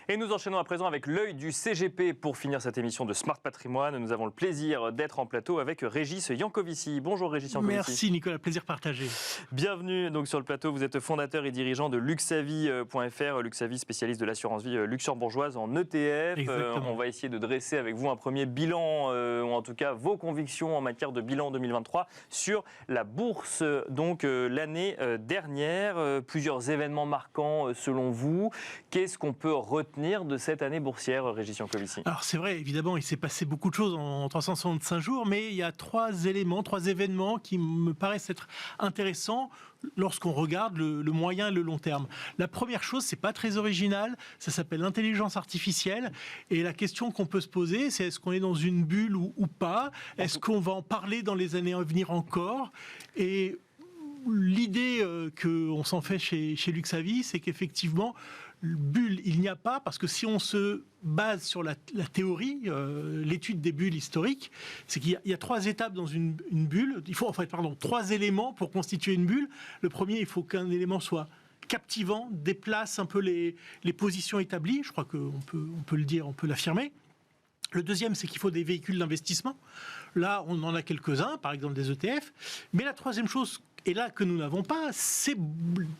Et nous enchaînons à présent avec l'œil du CGP pour finir cette émission de Smart Patrimoine. Nous avons le plaisir d'être en plateau avec Régis Yankovici. Bonjour Régis Yankovici. Merci Nicolas, plaisir partagé. Bienvenue donc sur le plateau. Vous êtes fondateur et dirigeant de Luxavie.fr. Luxavie, spécialiste de l'assurance vie luxembourgeoise en ETF. On va essayer de dresser avec vous un premier bilan, ou en tout cas vos convictions en matière de bilan 2023 sur la bourse. Donc l'année dernière, plusieurs événements marquants selon vous. Qu'est-ce qu'on peut retenir de cette année boursière, Régis Yankovici? Alors c'est vrai, évidemment, il s'est passé beaucoup de choses en 365 jours, mais il y a trois événements qui me paraissent être intéressants lorsqu'on regarde le moyen et le long terme. La première chose, c'est pas très original, ça s'appelle l'intelligence artificielle, et la question qu'on peut se poser, c'est est-ce qu'on est dans une bulle ou pas? Est-ce qu'on va en parler dans les années à venir encore? Et l'idée qu'on s'en fait chez Luxavie, c'est qu'effectivement, bulle, il n'y a pas, parce que si on se base sur la théorie, l'étude des bulles historiques, c'est qu'il y a trois étapes dans une bulle. Il faut trois éléments pour constituer une bulle. Le premier, il faut qu'un élément soit captivant, déplace un peu les positions établies. Je crois qu'on peut le dire, on peut l'affirmer. Le deuxième, c'est qu'il faut des véhicules d'investissement. Là, on en a quelques-uns, par exemple des ETF. Mais la troisième chose, et là que nous n'avons pas, c'est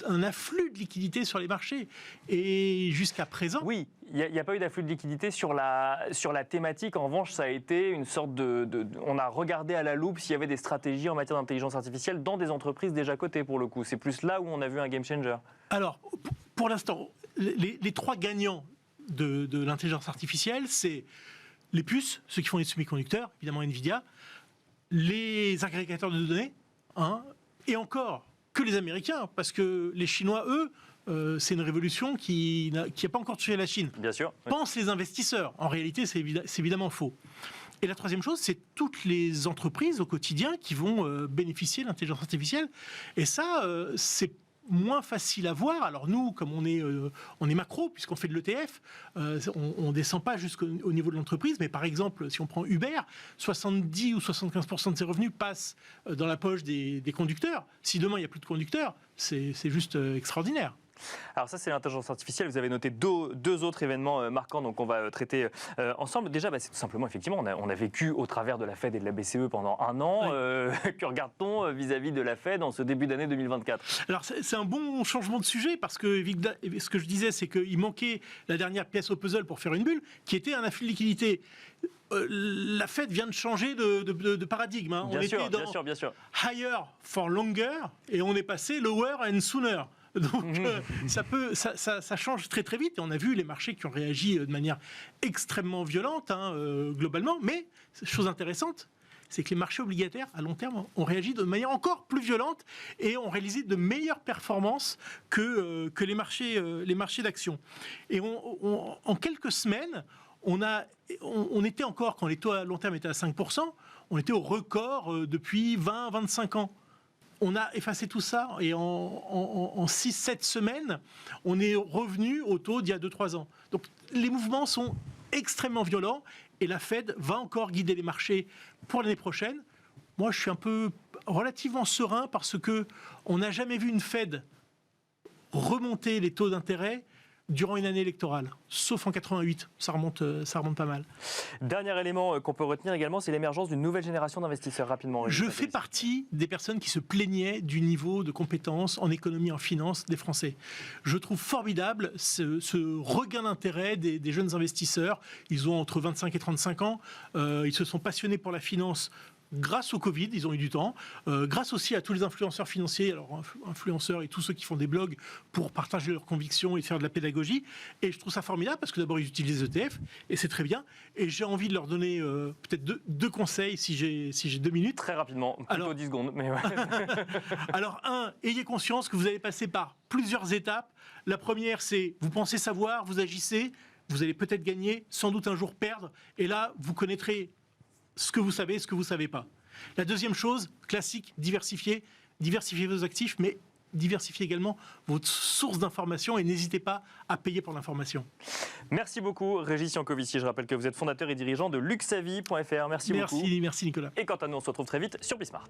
un afflux de liquidités sur les marchés. Et jusqu'à présent... Oui, il n'y a pas eu d'afflux de liquidités sur la thématique. En revanche, ça a été une sorte on a regardé à la loupe s'il y avait des stratégies en matière d'intelligence artificielle dans des entreprises déjà cotées, pour le coup. C'est plus là où on a vu un game changer. Alors, pour l'instant, les trois gagnants de l'intelligence artificielle, c'est les puces, ceux qui font les semi-conducteurs, évidemment Nvidia, les agrégateurs de données, et encore que les Américains, parce que les Chinois, eux, c'est une révolution qui n'a pas encore tué la Chine. Bien sûr. Pensent les investisseurs. En réalité, c'est évidemment faux. Et la troisième chose, c'est toutes les entreprises au quotidien qui vont bénéficier de l'intelligence artificielle. Et ça, c'est moins facile à voir. Alors nous, comme on est macro, puisqu'on fait de l'ETF, on ne descend pas jusqu'au niveau de l'entreprise, mais par exemple, si on prend Uber, 70 ou 75% de ses revenus passent dans la poche des conducteurs. Si demain, il n'y a plus de conducteurs, c'est juste extraordinaire. Alors ça, c'est l'intelligence artificielle. Vous avez noté deux autres événements marquants, donc on va traiter ensemble. Déjà, c'est tout simplement, effectivement, on a vécu au travers de la Fed et de la BCE pendant un an. Oui. Que regarde-t-on vis-à-vis de la Fed en ce début d'année 2024 ? Alors c'est un bon changement de sujet, parce que ce que je disais, c'est qu'il manquait la dernière pièce au puzzle pour faire une bulle, qui était un afflux de liquidité. La Fed vient de changer de paradigme. Bien sûr, bien sûr. Higher for longer, et on est passé lower and sooner. Donc ça change très très vite, et on a vu les marchés qui ont réagi de manière extrêmement violente, globalement. Mais chose intéressante, c'est que les marchés obligataires à long terme ont réagi de manière encore plus violente et ont réalisé de meilleures performances que les marchés d'actions. Et en quelques semaines, on était encore, quand les taux à long terme étaient à 5%, on était au record depuis 20-25 ans. On a effacé tout ça, et en 6-7 semaines, on est revenu au taux d'il y a 2-3 ans. Donc les mouvements sont extrêmement violents, et la Fed va encore guider les marchés pour l'année prochaine. Moi, je suis relativement serein, parce qu'on n'a jamais vu une Fed remonter les taux d'intérêt durant une année électorale, sauf en 88, ça remonte pas mal. Dernier élément qu'on peut retenir également, c'est l'émergence d'une nouvelle génération d'investisseurs, rapidement. Je fais partie des personnes qui se plaignaient du niveau de compétences en économie, en finance des Français. Je trouve formidable ce regain d'intérêt des jeunes investisseurs. Ils ont entre 25 et 35 ans, ils se sont passionnés pour la finance grâce au Covid, ils ont eu du temps, grâce aussi à tous les influenceurs financiers, alors influenceurs et tous ceux qui font des blogs pour partager leurs convictions et faire de la pédagogie. Et je trouve ça formidable, parce que d'abord ils utilisent les ETF, et c'est très bien. Et j'ai envie de leur donner peut-être deux conseils, si j'ai 2 minutes. Très rapidement, plutôt 10 secondes. Mais ouais. Alors ayez conscience que vous allez passer par plusieurs étapes. La première, c'est vous pensez savoir, vous agissez, vous allez peut-être gagner, sans doute un jour perdre, et là vous connaîtrez ce que vous savez, ce que vous ne savez pas. La deuxième chose, classique, diversifier vos actifs, mais diversifier également votre source d'information, et n'hésitez pas à payer pour l'information. Merci beaucoup Régis Yankovici. Je rappelle que vous êtes fondateur et dirigeant de Luxavie.fr. Merci beaucoup. Merci Nicolas. Et quant à nous, on se retrouve très vite sur Bismart.